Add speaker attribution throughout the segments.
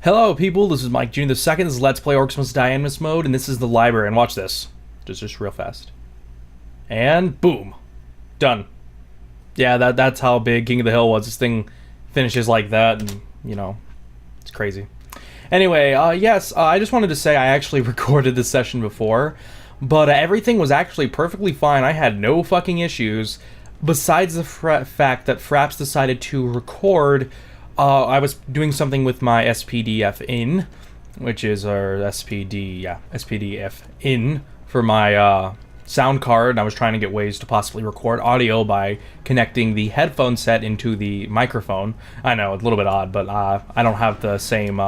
Speaker 1: Hello people, this is Mike Jr. the second. This is Let's Play Orcs Must Die in this mode, and this is the library, and watch this. Just real fast. And boom. Done. Yeah, that's how big King of the Hill was. This thing finishes like that, and, you know, it's crazy. Anyway, yes, I just wanted to say I actually recorded this session before, but everything was actually perfectly fine. I had no fucking issues, besides the fact that Fraps decided to record. I was doing something with my SPDF in, which is our SPDF in for my sound card, and I was trying to get ways to possibly record audio by connecting the headphone set into the microphone. I know, it's a little bit odd, but I don't have the same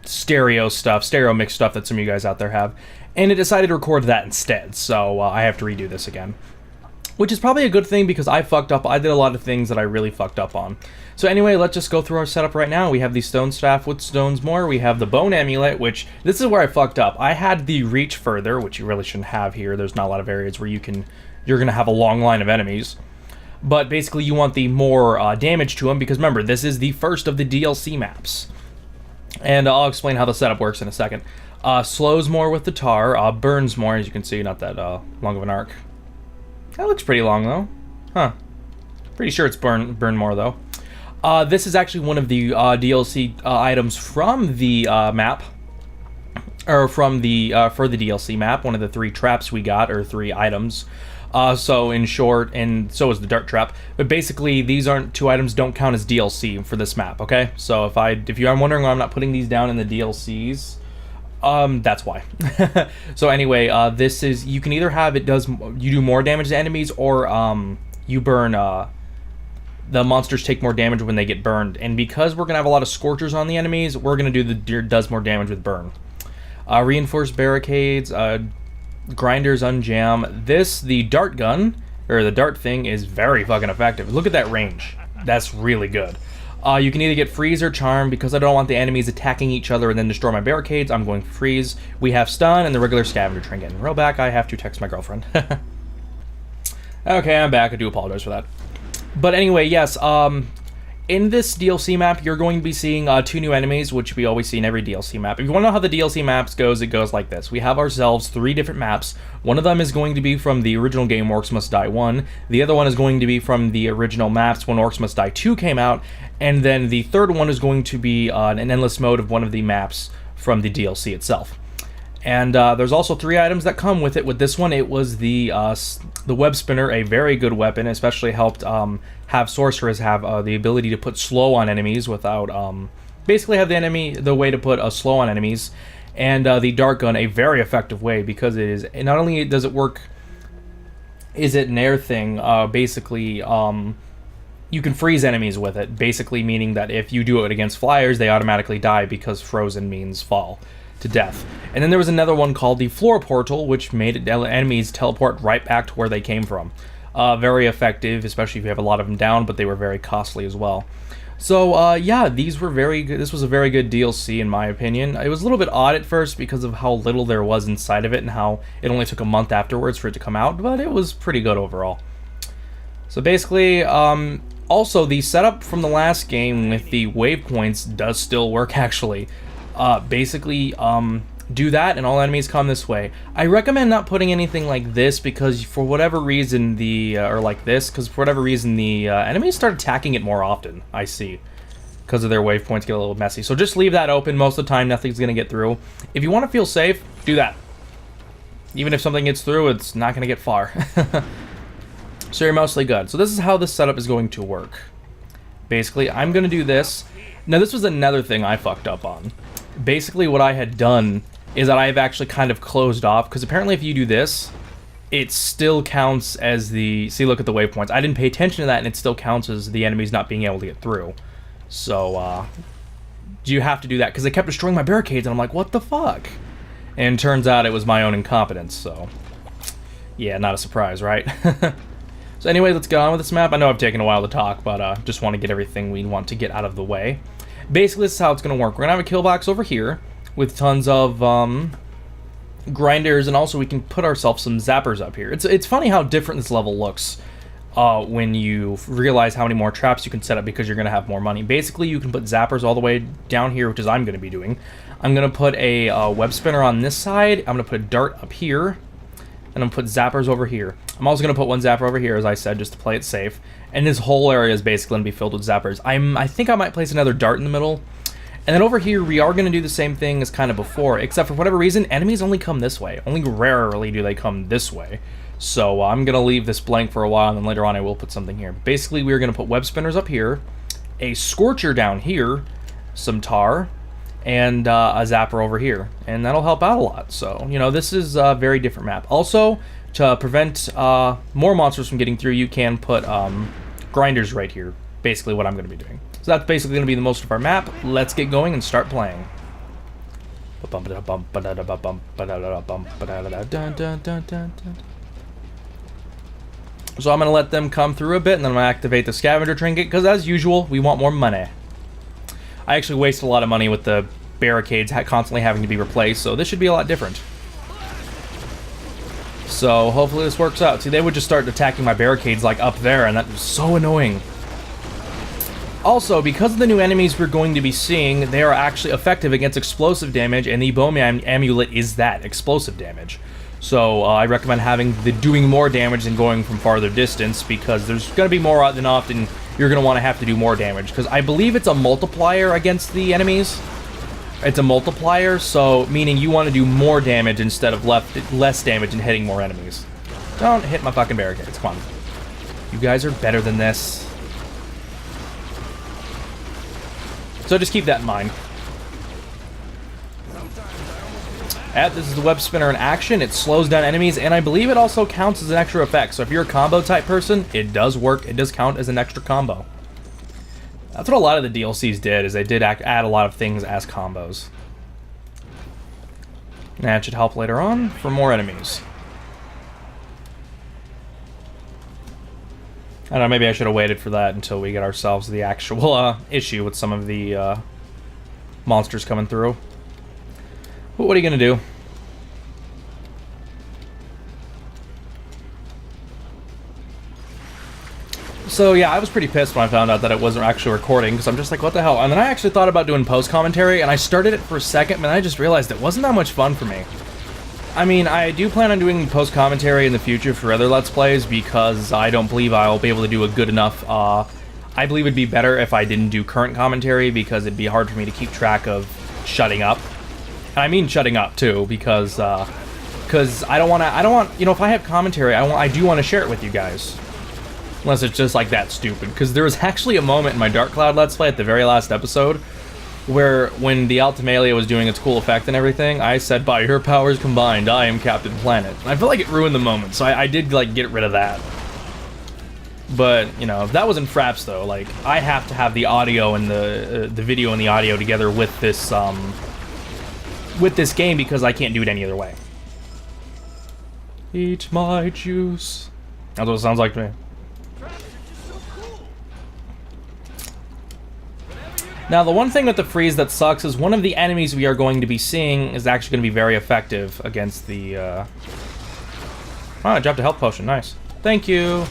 Speaker 1: stereo mix stuff that some of you guys out there have, and it decided to record that instead, so I have to redo this again. Which is probably a good thing because I fucked up. I did a lot of things that I really fucked up on. So anyway, let's just go through our setup right now. We have the stone staff with stones more. We have the bone amulet, which this is where I fucked up. I had the reach further, which you really shouldn't have here. There's not a lot of areas where you're going to have a long line of enemies. But basically you want the more damage to them because remember, this is the first of the DLC maps. And I'll explain how the setup works in a second. Slows more with the tar, burns more, as you can see, not that long of an arc. That looks pretty long, though. Huh. Pretty sure it's burn more, though. This is actually one of the DLC items from the map. Or from the, for the DLC map. One of the 3 traps we got, or 3 items. So, in short, and so is the dart trap. But basically, these 2 items don't count as DLC for this map, okay? So, if you are wondering why I'm not putting these down in the DLCs... that's why. So anyway, this is, you can either have you do more damage to enemies, or you burn, the monsters take more damage when they get burned, and because we're gonna have a lot of scorchers on the enemies, we're gonna do does more damage with burn. Reinforced barricades, grinders unjam. The dart gun, or the dart thing, is very fucking effective. Look at that range. That's really good. You can either get freeze or charm. Because I don't want the enemies attacking each other and then destroy my barricades, I'm going for freeze. We have stun and the regular scavenger trinket. Real back, I have to text my girlfriend. Okay, I'm back. I do apologize for that. But anyway, yes, in this DLC map, you're going to be seeing 2 new enemies, which we always see in every DLC map. If you want to know how the DLC maps goes, it goes like this. We have ourselves 3 different maps. One of them is going to be from the original game Orcs Must Die 1. The other one is going to be from the original maps when Orcs Must Die 2 came out. And then the third one is going to be an endless mode of one of the maps from the DLC itself. And there's also 3 items that come with it. With this one, it was the web spinner, a very good weapon, especially helped have sorcerers have the ability to put slow on enemies without basically have the way to put a slow on enemies. And the dart gun, a very effective way, because it is not only does it work, is it an air thing, basically you can freeze enemies with it, basically meaning that if you do it against flyers, they automatically die because frozen means fall to death. And then there was another one called the floor portal, which made enemies teleport right back to where they came from. Very effective, especially if you have a lot of them down, but they were very costly as well. So, yeah, these were very good. This was a very good DLC, in my opinion. It was a little bit odd at first because of how little there was inside of it and how it only took a month afterwards for it to come out, but it was pretty good overall. So basically, also, the setup from the last game with the waypoints does still work, actually. Basically, do that and all enemies come this way. I recommend not putting anything like this because for whatever reason because for whatever reason the enemies start attacking it more often, I see. Because of their waypoints get a little messy. So just leave that open. Most of the time, nothing's going to get through. If you want to feel safe, do that. Even if something gets through, it's not going to get far. So you're mostly good. So this is how this setup is going to work. Basically, I'm going to do this. Now, this was another thing I fucked up on. Basically, what I had done is that I've actually kind of closed off, because apparently if you do this, it still counts as the... See, look at the waypoints. I didn't pay attention to that, and it still counts as the enemies not being able to get through. So, you have to do that, because they kept destroying my barricades, and I'm like, what the fuck? And it turns out it was my own incompetence, so... Yeah, not a surprise, right? So anyway, let's get on with this map. I know I've taken a while to talk, but just want to get everything we want to get out of the way. Basically, this is how it's going to work. We're going to have a kill box over here with tons of grinders, and also we can put ourselves some zappers up here. It's funny how different this level looks when you realize how many more traps you can set up because you're going to have more money. Basically, you can put zappers all the way down here, which is I'm going to be doing. I'm going to put a web spinner on this side. I'm going to put a dart up here. And I'm going to put zappers over here. I'm also going to put one zapper over here, as I said, just to play it safe. And this whole area is basically going to be filled with zappers. I think I might place another dart in the middle. And then over here, we are going to do the same thing as kind of before, except for whatever reason, enemies only come this way. Only rarely do they come this way. So I'm going to leave this blank for a while, and then later on I will put something here. Basically, we're going to put web spinners up here, a scorcher down here, some tar, and a zapper over here. And that'll help out a lot. So, you know, this is a very different map. Also, to prevent more monsters from getting through, you can put grinders right here. Basically what I'm going to be doing. So that's basically going to be the most of our map. Let's get going and start playing. So I'm going to let them come through a bit, and then I'm going to activate the scavenger trinket, because as usual, we want more money. I actually wasted a lot of money with the barricades constantly having to be replaced, so this should be a lot different. So hopefully this works out. See, they would just start attacking my barricades like up there, and that was so annoying. Also, because of the new enemies we're going to be seeing, they are actually effective against explosive damage, and the bone amulet is that, explosive damage. So I recommend doing more damage than going from farther distance, because there's going to be more than often you're going to want to have to do more damage. Because I believe it's a multiplier against the enemies. It's a multiplier, so meaning you want to do more damage instead of less damage and hitting more enemies. Don't hit my fucking barricades, come on. You guys are better than this. So just keep that in mind. This is the web spinner in action. It slows down enemies, and I believe it also counts as an extra effect. So if you're a combo type person, it does work. It does count as an extra combo. That's what a lot of the DLCs did, is they did add a lot of things as combos. And that should help later on for more enemies. I don't know, maybe I should have waited for that until we get ourselves the actual issue with some of the monsters coming through. But what are you going to do? So yeah, I was pretty pissed when I found out that it wasn't actually recording, because I'm just like, what the hell? And then I actually thought about doing post-commentary, and I started it for a second, but I just realized it wasn't that much fun for me. I mean, I do plan on doing post-commentary in the future for other Let's Plays, because I don't believe I'll be able to do a good enough, I believe it'd be better if I didn't do current commentary, because it'd be hard for me to keep track of shutting up. And I mean shutting up, too, because I don't want, you know, if I have commentary, I do want to share it with you guys. Unless it's just like that stupid. Because there was actually a moment in my Dark Cloud Let's Play at the very last episode where when the Altimalia was doing its cool effect and everything, I said, by her powers combined, I am Captain Planet. And I feel like it ruined the moment, so I did, like, get rid of that. But, you know, that was in Fraps, though. Like, I have to have the audio and the video and the audio together with this game, because I can't do it any other way. Eat my juice. That's what it sounds like to me. Now, the one thing with the freeze that sucks is one of the enemies we are going to be seeing is actually going to be very effective against the, Oh, I dropped a health potion. Nice. Thank you.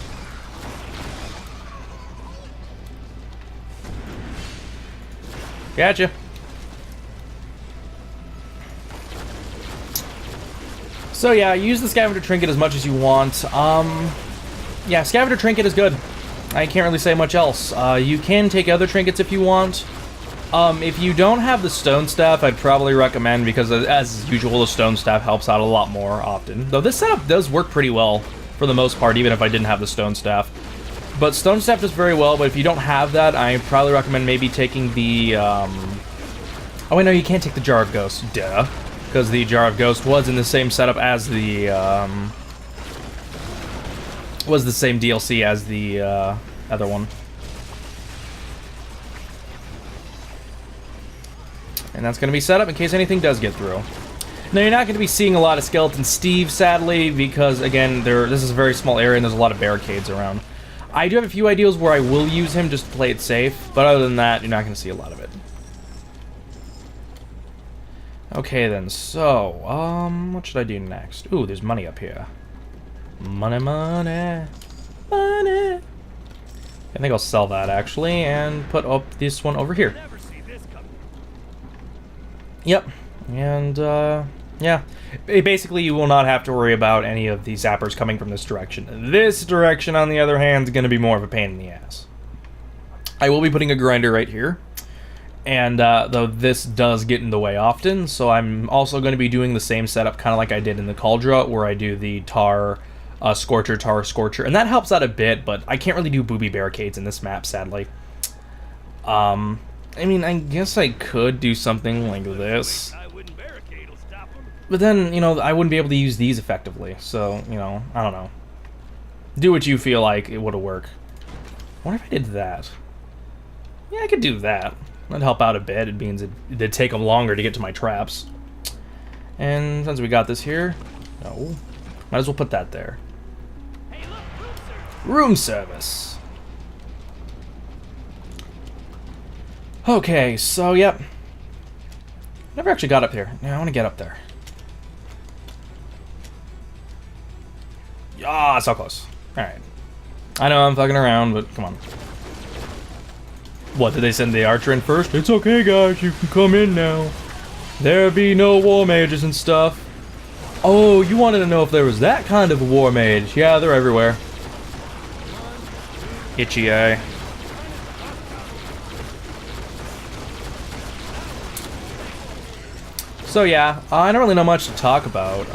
Speaker 1: Gotcha. So, yeah, use the Scavenger Trinket as much as you want. Yeah, Scavenger Trinket is good. I can't really say much else. You can take other trinkets if you want. If you don't have the Stone Staff, I'd probably recommend, because as usual, the Stone Staff helps out a lot more often. Though this setup does work pretty well, for the most part, even if I didn't have the Stone Staff. But Stone Staff does very well, but if you don't have that, I probably recommend maybe taking the, Oh wait, no, you can't take the Jar of Ghost. Duh. Because the Jar of Ghost was in the same setup as the, was the same DLC as the, other one. And that's going to be set up in case anything does get through. Now, you're not going to be seeing a lot of Skeleton Steve, sadly, because, again, this is a very small area and there's a lot of barricades around. I do have a few ideas where I will use him just to play it safe, but other than that, you're not going to see a lot of it. Okay, then, so, what should I do next? Ooh, there's money up here. Money, money, money. I think I'll sell that actually and put up this one over here. Yep. And yeah. Basically, you will not have to worry about any of the zappers coming from this direction. This direction, on the other hand, is going to be more of a pain in the ass. I will be putting a grinder right here. And though this does get in the way often, so I'm also going to be doing the same setup kind of like I did in the Cauldra, where I do the tar, scorcher, tar, scorcher, and that helps out a bit, but I can't really do booby barricades in this map, sadly. I mean, I guess I could do something like this, but then, you know, I wouldn't be able to use these effectively, so, you know, I don't know. Do what you feel like it would have worked. I wonder if I did that. Yeah, I could do that. That'd help out a bit. It means it'd take them longer to get to my traps. And since we got this here, oh, might as well put that there.
Speaker 2: Hey, look,
Speaker 1: Room service. Okay, so yep. Never actually got up here. Yeah, I want to get up there. Ah, so close. Alright. I know I'm fucking around, but come on. What, did they send the archer in first? It's okay, guys, you can come in now. There be no war mages and stuff. Oh, you wanted to know if there was that kind of a war mage. Yeah, they're everywhere. Itchy eye. So yeah, I don't really know much to talk about.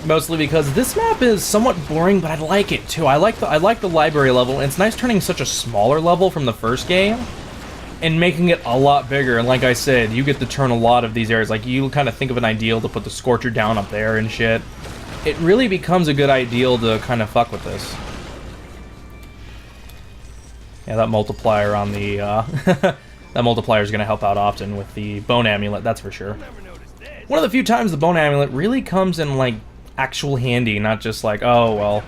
Speaker 1: Mostly because this map is somewhat boring, but I like it too. I like the library level, and it's nice turning such a smaller level from the first game and making it a lot bigger. And like I said, you get to turn a lot of these areas. Like, you kind of think of an ideal to put the Scorcher down up there and shit. It really becomes a good ideal to kind of fuck with this. Yeah, that multiplier on the that multiplier is going to help out often with the bone amulet, that's for sure. One of the few times the bone amulet really comes in, like, actual handy, not just like, oh, well,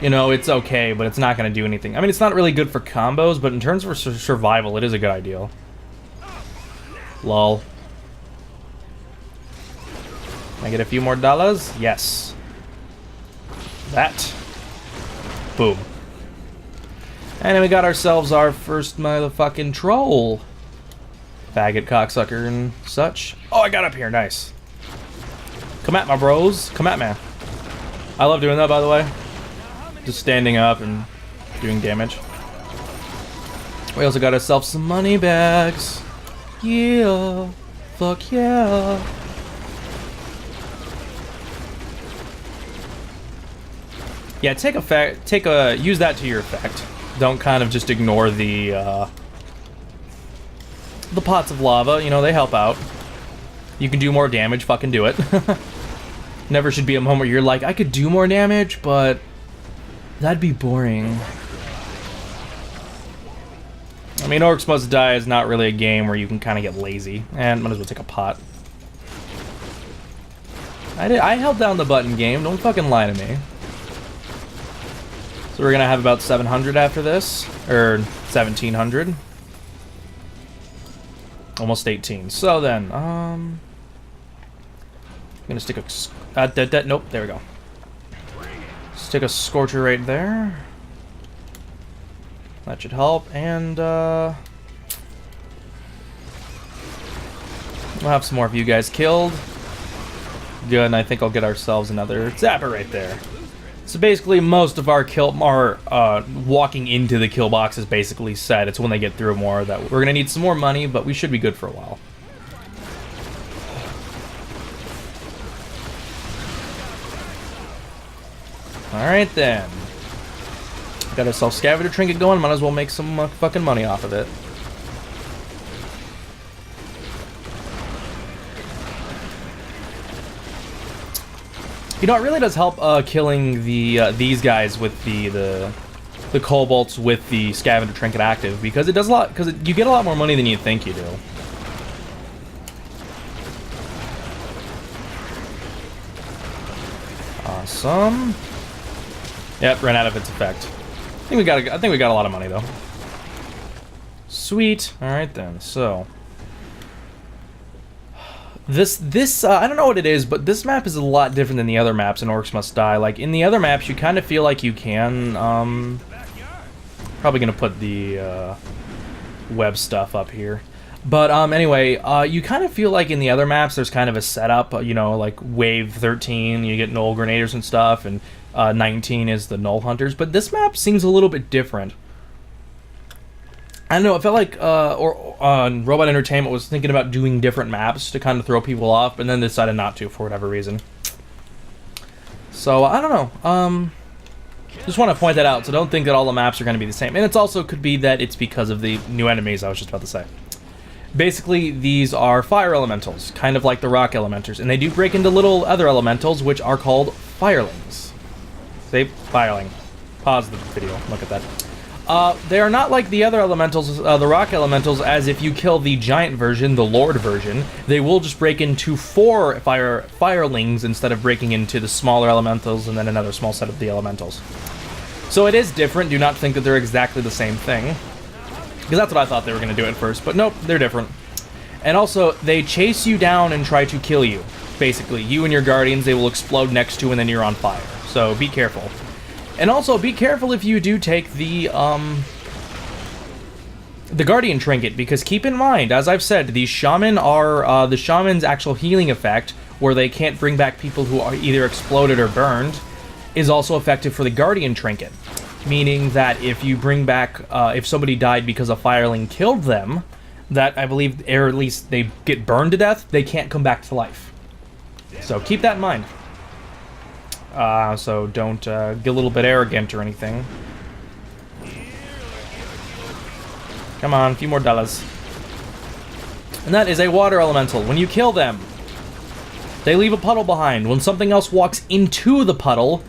Speaker 1: you know, it's okay, but it's not going to do anything. I mean, it's not really good for combos, but in terms of survival, it is a good ideal. Lol. Can I get a few more dollars? Yes. That. Boom. And then we got ourselves our first motherfucking troll. Faggot, cocksucker, and such. Oh, I got up here. Nice. Come at my bros. Come at me. I love doing that, by the way. Just standing up and doing damage. We also got ourselves some money bags. Yeah. Fuck yeah. Yeah, use that to your effect. Don't kind of just ignore the pots of lava. You know, they help out. You can do more damage, fucking do it. Never should be a moment where you're like, I could do more damage, but that'd be boring. I mean, Orcs Must Die is not really a game where you can kind of get lazy. And might as well take a pot. I held down the button, game. Don't fucking lie to me. So we're gonna have about 700 after this, or 1700. Almost 18. So then, I'm gonna stick a nope, there we go. Stick a Scorcher right there. That should help, and we'll have some more of you guys killed. Good, and I think I'll get ourselves another Zapper right there. So basically, most of our walking into the kill box is basically set. It's when they get through more that we're gonna need some more money, but we should be good for a while. Alright then. Got ourselves Scavenger Trinket going, might as well make some fucking money off of it. You know, it really does help killing these guys with the kobolds with the Scavenger Trinket active, because it does a lot, because you get a lot more money than you think you do. Awesome. Yep, ran out of its effect. I think we got a lot of money though. Sweet. All right then. So This I don't know what it is, but this map is a lot different than the other maps in Orcs Must Die. Like, in the other maps, you kind of feel like you can, probably gonna put the, web stuff up here. But, anyway, you kind of feel like in the other maps, there's kind of a setup, you know, like Wave 13, you get Null Grenaders and stuff, and, 19 is the Null Hunters, but this map seems a little bit different. I don't know, it felt like Robot Entertainment was thinking about doing different maps to kind of throw people off, but then decided not to for whatever reason. So, I don't know. Just want to point that out, so don't think that all the maps are going to be the same. And it's also could be that it's because of the new enemies I was just about to say. Basically, these are fire elementals, kind of like the rock elementers, and they do break into little other elementals, which are called firelings. Say fireling. Pause the video, look at that. They are not like the other elementals, the rock elementals, as if you kill the giant version, the Lord version, they will just break into 4 firelings instead of breaking into the smaller elementals and then another small set of the elementals. So it is different, do not think that they're exactly the same thing. Because that's what I thought they were going to do at first, but nope, they're different. And also, they chase you down and try to kill you, basically. You and your guardians, they will explode next to and then you're on fire. So be careful. And also, be careful if you do take the Guardian Trinket, because keep in mind, as I've said, these Shaman are, the Shaman's actual healing effect, where they can't bring back people who are either exploded or burned, is also effective for the Guardian Trinket. Meaning that if you bring back, if somebody died because a fireling killed them, that I believe, or at least they get burned to death, they can't come back to life. So keep that in mind. So don't get a little bit arrogant or anything. Come on, a few more dollars. And that is a water elemental. When you kill them, they leave a puddle behind. When something else walks into the puddle,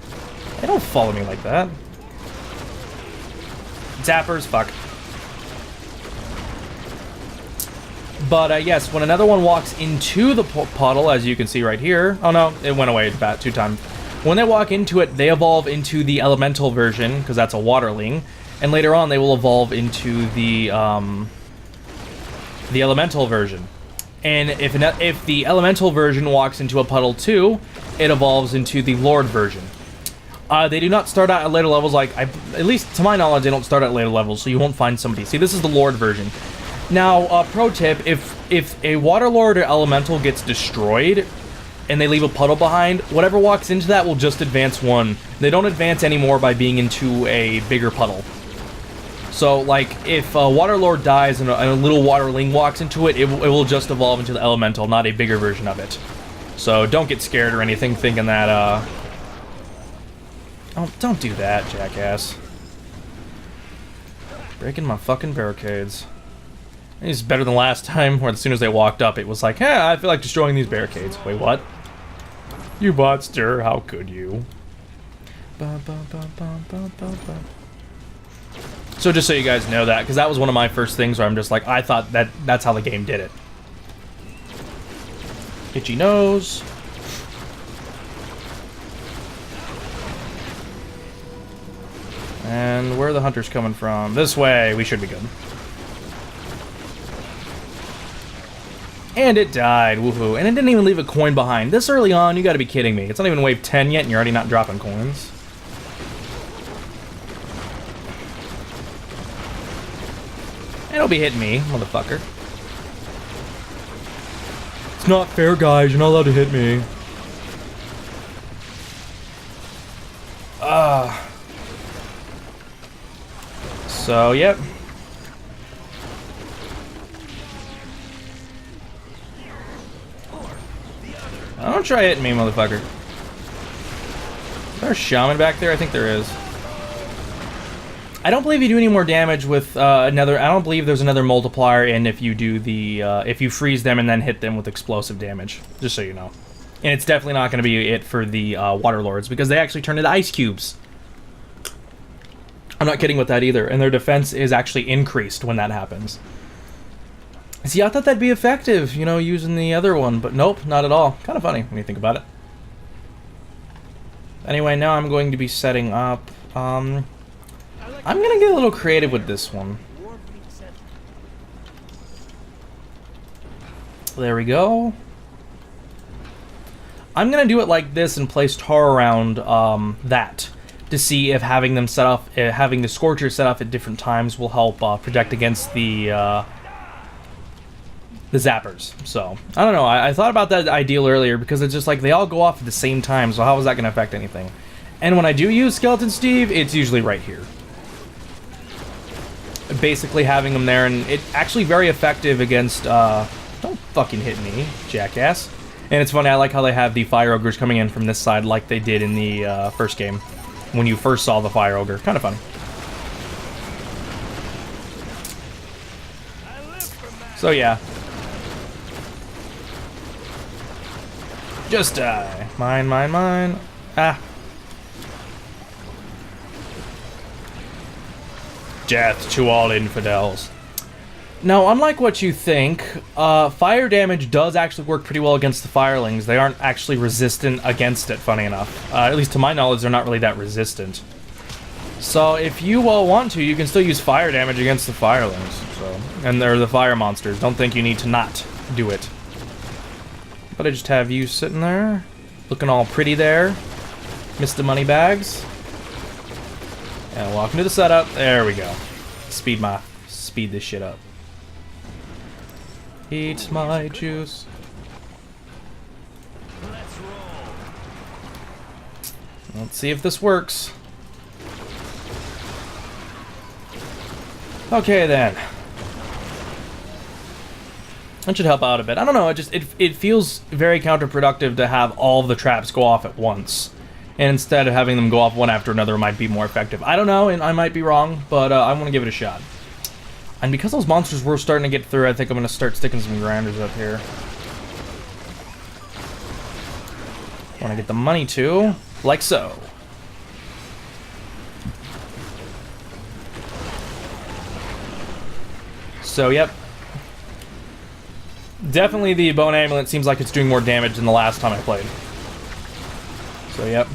Speaker 1: they don't follow me like that. Zappers, fuck. But yes, when another one walks into the puddle, as you can see right here. Oh no, it went away about 2 times. When they walk into it, they evolve into the elemental version, because that's a waterling, and later on they will evolve into the elemental version. And if the elemental version walks into a puddle too, it evolves into the Lord version. They do not start out at later levels, like, at least to my knowledge, they don't start at later levels, so you won't find somebody. See, this is the Lord version. Now, pro tip, if a Water Lord or elemental gets destroyed, and they leave a puddle behind, whatever walks into that will just advance 1. They don't advance anymore by being into a bigger puddle. So, like, if a Water Lord dies and a little Waterling walks into it, it will just evolve into the Elemental, not a bigger version of it. So, don't get scared or anything thinking that, Oh, don't do that, jackass. Breaking my fucking barricades. It's better than last time, where as soon as they walked up, it was like, hey, I feel like destroying these barricades. Wait, what? You monster, how could you? So just so you guys know that, because that was one of my first things where I'm just like, I thought that's how the game did it. Itchy nose. And where are the hunters coming from? This way, we should be good. And it died, woohoo. And it didn't even leave a coin behind. This early on, you gotta be kidding me. It's not even wave 10 yet, and you're already not dropping coins. It'll be hitting me, motherfucker. It's not fair, guys. You're not allowed to hit me. So, yep. Don't try hitting me, motherfucker. Is there a shaman back there? I think there is. I don't believe you do any more damage with another. I don't believe there's another multiplier in if you do the if you freeze them and then hit them with explosive damage. Just so you know. And it's definitely not going to be it for the water lords because they actually turn into ice cubes. I'm not kidding with that either. And their defense is actually increased when that happens. See, I thought that'd be effective, you know, using the other one, but nope, not at all. Kind of funny when you think about it. Anyway, now I'm going to be setting up. I'm gonna get a little creative with this one. There we go. I'm gonna do it like this and place tar around that to see if having them set off, having the Scorcher set off at different times will help protect against the zappers. So I don't know. I thought about that ideal earlier because it's just like they all go off at the same time. So how is that gonna affect anything? And when I do use Skeleton Steve, it's usually right here. Basically having them there, and it's actually very effective against, don't fucking hit me, jackass. And it's funny, I like how they have the Fire Ogres coming in from this side like they did in the first game, when you first saw the Fire Ogre. Kind of funny. So yeah. Just die. Mine, mine, mine. Ah. Death to all infidels. Now, unlike what you think, fire damage does actually work pretty well against the firelings. They aren't actually resistant against it, funny enough. At least to my knowledge, they're not really that resistant. So if you want to, you can still use fire damage against the firelings. So, and they're the fire monsters. Don't think you need to not do it. But I just have you sitting there, looking all pretty there. Mr. Moneybags. And walking to the setup. There we go. Speed this shit up. Eat my juice. Let's see if this works. Okay then. That should help out a bit. I don't know, it feels very counterproductive to have all the traps go off at once. And instead of having them go off one after another might be more effective. I don't know, and I might be wrong, but I want to give it a shot. And because those monsters were starting to get through, I think I'm going to start sticking some grinders up here. Want to get the money too, like so. So, yep. Definitely the Bone Amulet seems like it's doing more damage than the last time I played. So, yep.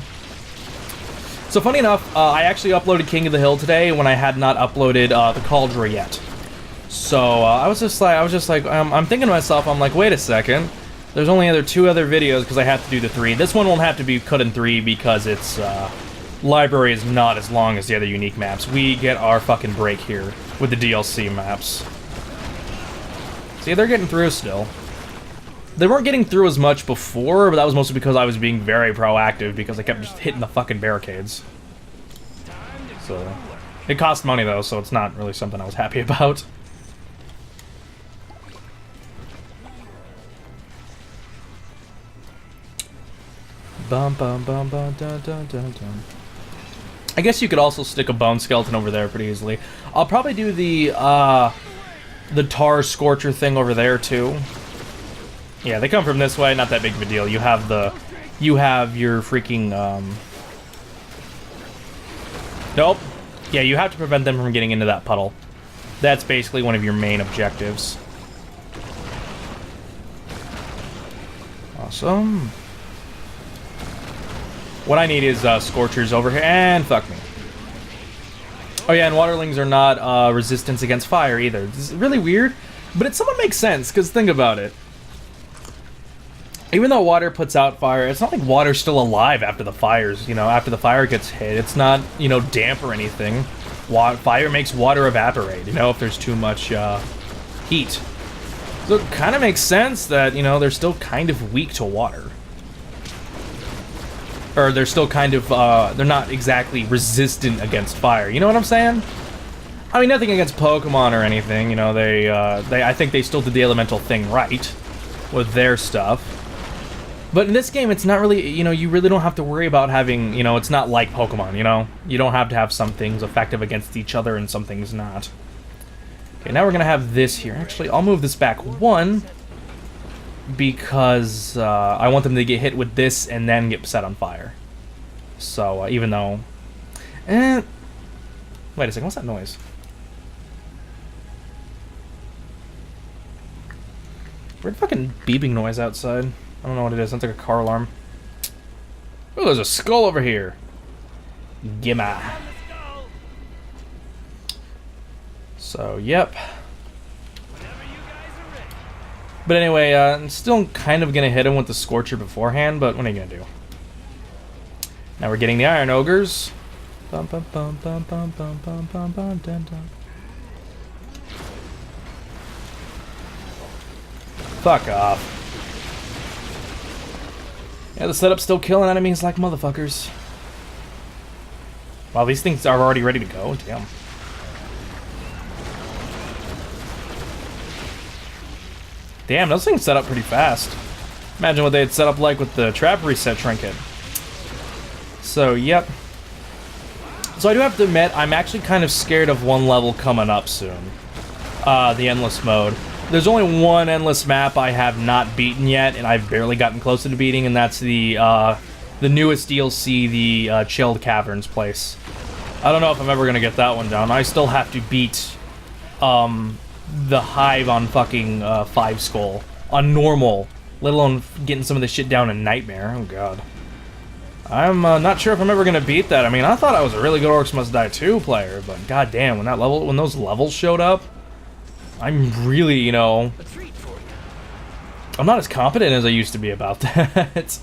Speaker 1: So, funny enough, I actually uploaded King of the Hill today when I had not uploaded the Cauldron yet. So, I was just like, I'm thinking to myself, I'm like, wait a second. There's only two other videos because I have to do the 3. This one won't have to be cut in 3 because its library is not as long as the other unique maps. We get our fucking break here with the DLC maps. See, they're getting through still. They weren't getting through as much before, but that was mostly because I was being very proactive because I kept just hitting the fucking barricades. So, it cost money though, so it's not really something I was happy about. Bum bum bum bum dun dun dun dun. I guess you could also stick a bone skeleton over there pretty easily. I'll probably do the tar scorcher thing over there too. Yeah, they come from this way, not that big of a deal. You have your freaking nope. Yeah, you have to prevent them from getting into that puddle. That's basically one of your main objectives. Awesome. What I need is Scorchers over here, and fuck me. Oh yeah, and Waterlings are not resistance against fire either. This is really weird, but it somewhat makes sense, because think about it. Even though water puts out fire, it's not like water's still alive after the fires, you know, after the fire gets hit. It's not, you know, damp or anything. Fire makes water evaporate, you know, if there's too much heat. So it kind of makes sense that, you know, they're still kind of weak to water. Or they're still kind of, they're not exactly resistant against fire. You know what I'm saying? I mean, nothing against Pokemon or anything. You know, I think they still did the elemental thing right with their stuff. But in this game, it's not really, you know, you really don't have to worry about having, you know, it's not like Pokemon, you know? You don't have to have some things effective against each other and some things not. Okay, now we're going to have this here. Actually, I'll move this back one. Because I want them to get hit with this and then get set on fire. So, even though... wait a second, what's that noise? Weird fucking beeping noise outside. I don't know what it is, sounds like a car alarm. Oh, there's a skull over here. Gimma. So, yep. But anyway, I'm still kind of gonna hit him with the Scorcher beforehand, but what are you gonna do? Now we're getting the Iron Ogres. Bum, bum, bum, bum, bum, bum, bum, bum, bum, dun, dun. Fuck off. Yeah, the setup's still killing enemies like motherfuckers. Wow, these things are already ready to go. Damn. Damn, those things set up pretty fast. Imagine what they had set up like with the trap reset trinket. So, yep. So I do have to admit, I'm actually kind of scared of one level coming up soon. The Endless mode. There's only one Endless map I have not beaten yet, and I've barely gotten close to beating, and that's the newest DLC, the Chilled Caverns place. I don't know if I'm ever gonna get that one down. I still have to beat the Hive on fucking 5 Skull on normal, let alone getting some of this shit down in Nightmare. Oh god. I'm not sure if I'm ever gonna beat that. I mean, I thought I was a really good Orcs Must Die 2 player, but goddamn, when those levels showed up, I'm really, you know, I'm not as confident as I used to be about that.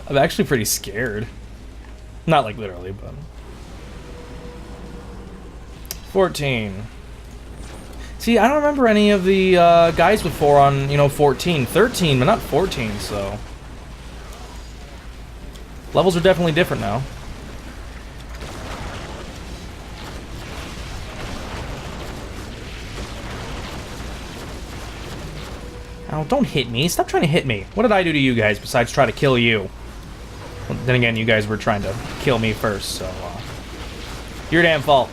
Speaker 1: I'm actually pretty scared. Not like literally, but 14. See, I don't remember any of the guys before on, you know, 14. 13, but not 14, so levels are definitely different now. Oh, don't hit me. Stop trying to hit me. What did I do to you guys besides try to kill you? Well, then again, you guys were trying to kill me first, so your damn fault.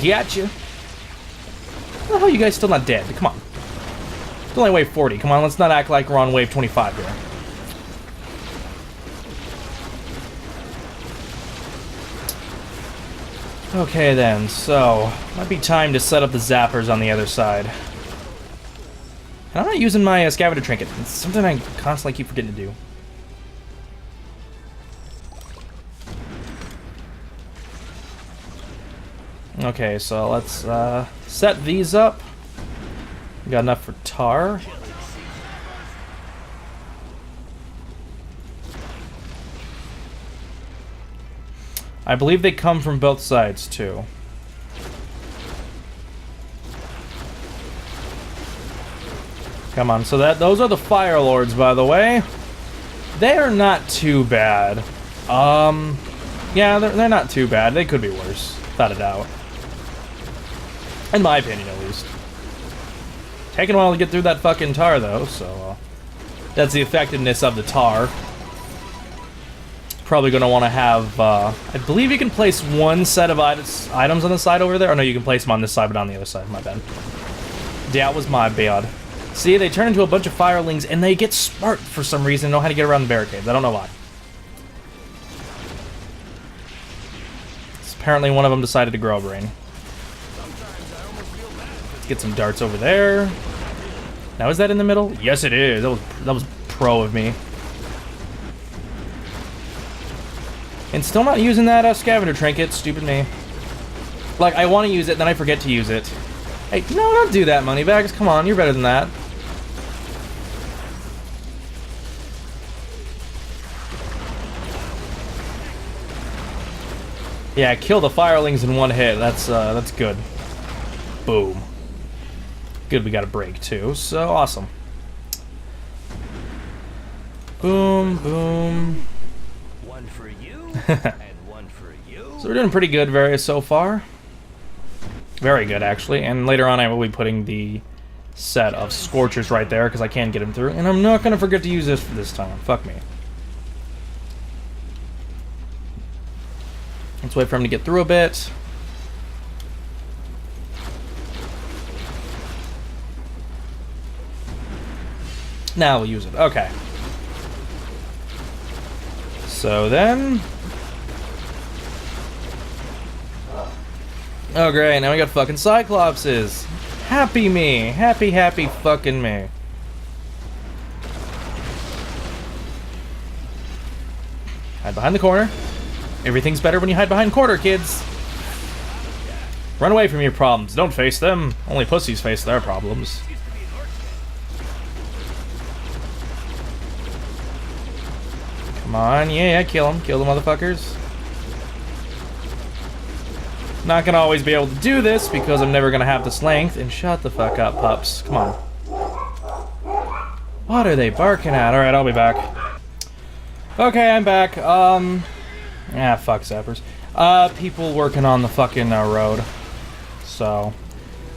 Speaker 1: Gotcha. How the hell are you guys still not dead? Come on. It's only wave 40. Come on, let's not act like we're on wave 25 here. Okay then, so might be time to set up the zappers on the other side. And I'm not using my scavenger trinket. It's something I constantly keep forgetting to do. Okay, so let's set these up. Got enough for tar. I believe they come from both sides too. Come on, so those are the Fire Lords, by the way. They are not too bad. Yeah, they're not too bad. They could be worse, without a doubt. In my opinion, at least. Taking a while to get through that fucking tar, though, so that's the effectiveness of the tar. Probably going to want to have, I believe you can place one set of items on the side over there. Oh, no, you can place them on this side, but on the other side. My bad. That was my bad. See, they turn into a bunch of firelings, and they get smart for some reason and know how to get around the barricades. I don't know why. Apparently one of them decided to grow a brain. Let's get some darts over there. Now, is that in the middle? Yes, it is. That was pro of me. And still not using that scavenger trinket. Stupid me. Like, I want to use it, then I forget to use it. Hey, no, don't do that, Moneybags. Come on, you're better than that. Yeah, kill the firelings in one hit. That's good. Boom. Good, we got a break too. So awesome. Boom, boom.
Speaker 2: One for you and one for you.
Speaker 1: So we're doing pretty good, so far. Very good, actually. And later on, I will be putting the set of Scorchers right there because I can't get them through. And I'm not gonna forget to use this for this time. Fuck me. Let's wait for him to get through a bit. Now we'll use it. Okay. So then... oh great, now we got fucking Cyclopses. Happy me. Happy, happy fucking me. Hide behind the corner. Everything's better when you hide behind corner, kids. Run away from your problems. Don't face them. Only pussies face their problems. Come on, yeah, kill them. Kill the motherfuckers. Not gonna always be able to do this because I'm never gonna have this length. And shut the fuck up, pups. Come on. What are they barking at? Alright, I'll be back. Okay, I'm back. Fuck zappers. People working on the fucking road. So,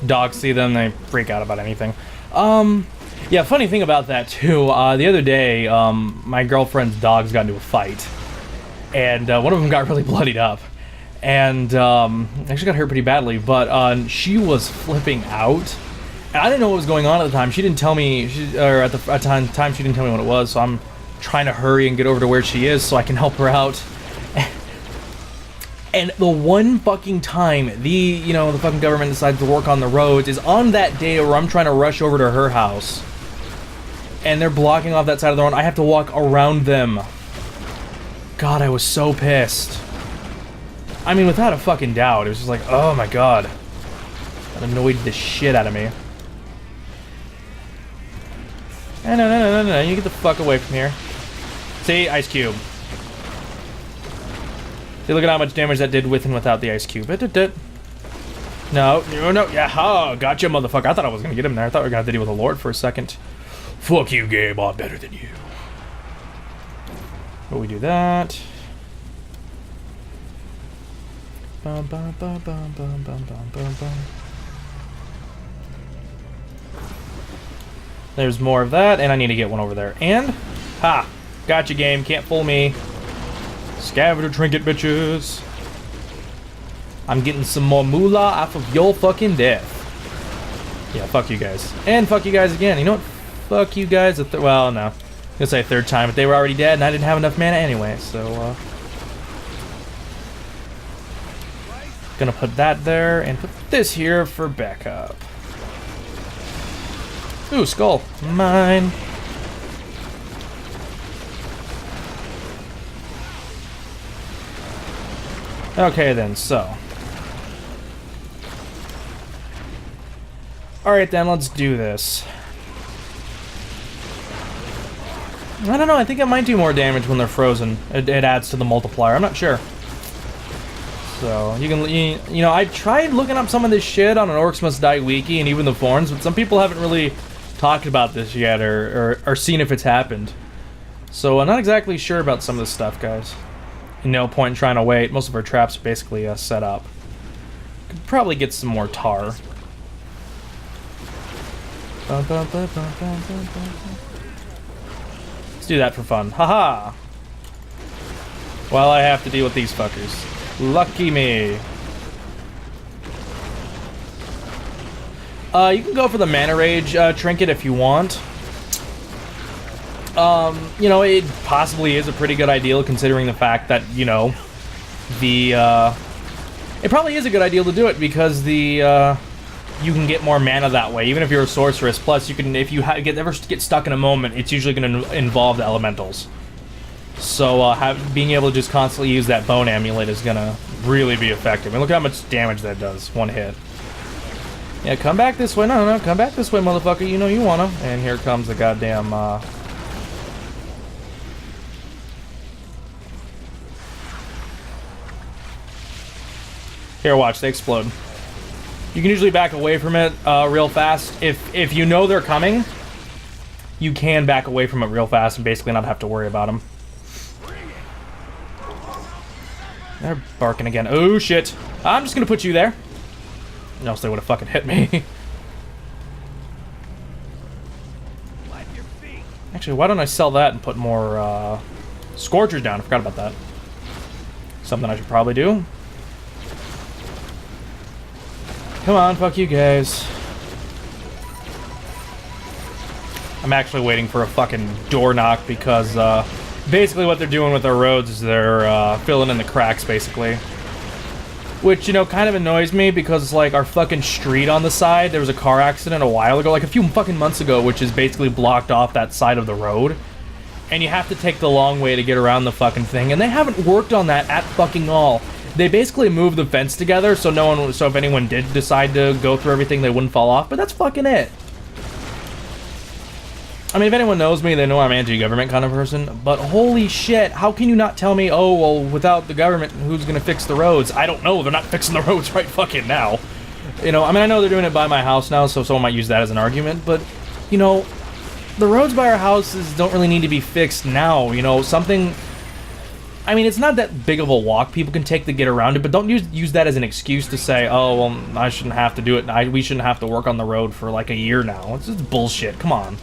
Speaker 1: dogs see them, they freak out about anything. Yeah, funny thing about that too, the other day, my girlfriend's dogs got into a fight. And one of them got really bloodied up. And actually got hurt pretty badly, but she was flipping out. And I didn't know what was going on at the time. She didn't tell me, at the time she didn't tell me what it was, so I'm trying to hurry and get over to where she is so I can help her out. And the one fucking time the fucking government decides to work on the roads is on that day where I'm trying to rush over to her house. And they're blocking off that side of the road. I have to walk around them. God, I was so pissed. I mean, without a fucking doubt, it was just like, oh my god. That annoyed the shit out of me. No, you get the fuck away from here. See, ice cube. See, look at how much damage that did with and without the ice cube. No, yeah, gotcha, motherfucker. I thought I was gonna get him there. I thought we were gonna have to deal with a lord for a second. Fuck you, game, I'm better than you. But we do that. Bum, bum, bum, bum, bum, bum, bum, bum, bum. There's more of that, and I need to get one over there. And, ha! Gotcha, game. Can't fool me. Scavenger trinket, bitches. I'm getting some more moolah off of your fucking death. Yeah, fuck you guys. And fuck you guys again. You know what? Fuck you guys. Well, no. I'm gonna say a third time, but they were already dead, and I didn't have enough mana anyway, so, gonna put that there, and put this here for backup. Ooh, skull. Mine. Okay then, so. Alright then, let's do this. I don't know, I think it might do more damage when they're frozen. It adds to the multiplier, I'm not sure. So, you know, I tried looking up some of this shit on an Orcs Must Die wiki and even the forums, but some people haven't really talked about this yet or seen if it's happened. So I'm not exactly sure about some of this stuff, guys. No point in trying to wait. Most of our traps are basically set up. Could probably get some more tar. Let's do that for fun. Haha! While I have to deal with these fuckers. Lucky me. You can go for the Mana Rage trinket if you want. You know, it possibly is a pretty good idea considering the fact that, you know, it probably is a good idea to do it because you can get more mana that way, even if you're a sorceress. Plus, you can, if you ever get stuck in a moment, it's usually going to involve the elementals. So, being able to just constantly use that bone amulet is going to really be effective. And look how much damage that does, one hit. Yeah, come back this way. No, come back this way, motherfucker. You know you wanna. And here comes the goddamn, Here, watch, they explode. You can usually back away from it real fast. If you know they're coming, you can back away from it real fast and basically not have to worry about them. They're barking again. Oh, shit. I'm just gonna put you there. Else they would have fucking hit me. Actually, why don't I sell that and put more Scorchers down? I forgot about that. Something I should probably do. Come on, fuck you guys. I'm actually waiting for a fucking door knock because basically what they're doing with their roads is they're filling in the cracks, basically. Which, you know, kind of annoys me because, like, our fucking street on the side, there was a car accident a while ago, like a few fucking months ago, which is basically blocked off that side of the road. And you have to take the long way to get around the fucking thing, and they haven't worked on that at fucking all. They basically moved the fence together so so if anyone did decide to go through everything, they wouldn't fall off. But that's fucking it. I mean, if anyone knows me, they know I'm anti-government kind of person, but holy shit, how can you not tell me, oh, well, without the government, who's gonna fix the roads? I don't know, they're not fixing the roads right fucking now. You know, I mean, I know they're doing it by my house now, so someone might use that as an argument, but, you know, the roads by our houses don't really need to be fixed now, you know, something... I mean, it's not that big of a walk people can take to get around it, but don't use that as an excuse to say, oh, well, I shouldn't have to do it, we shouldn't have to work on the road for like a year now. It's just bullshit, come on.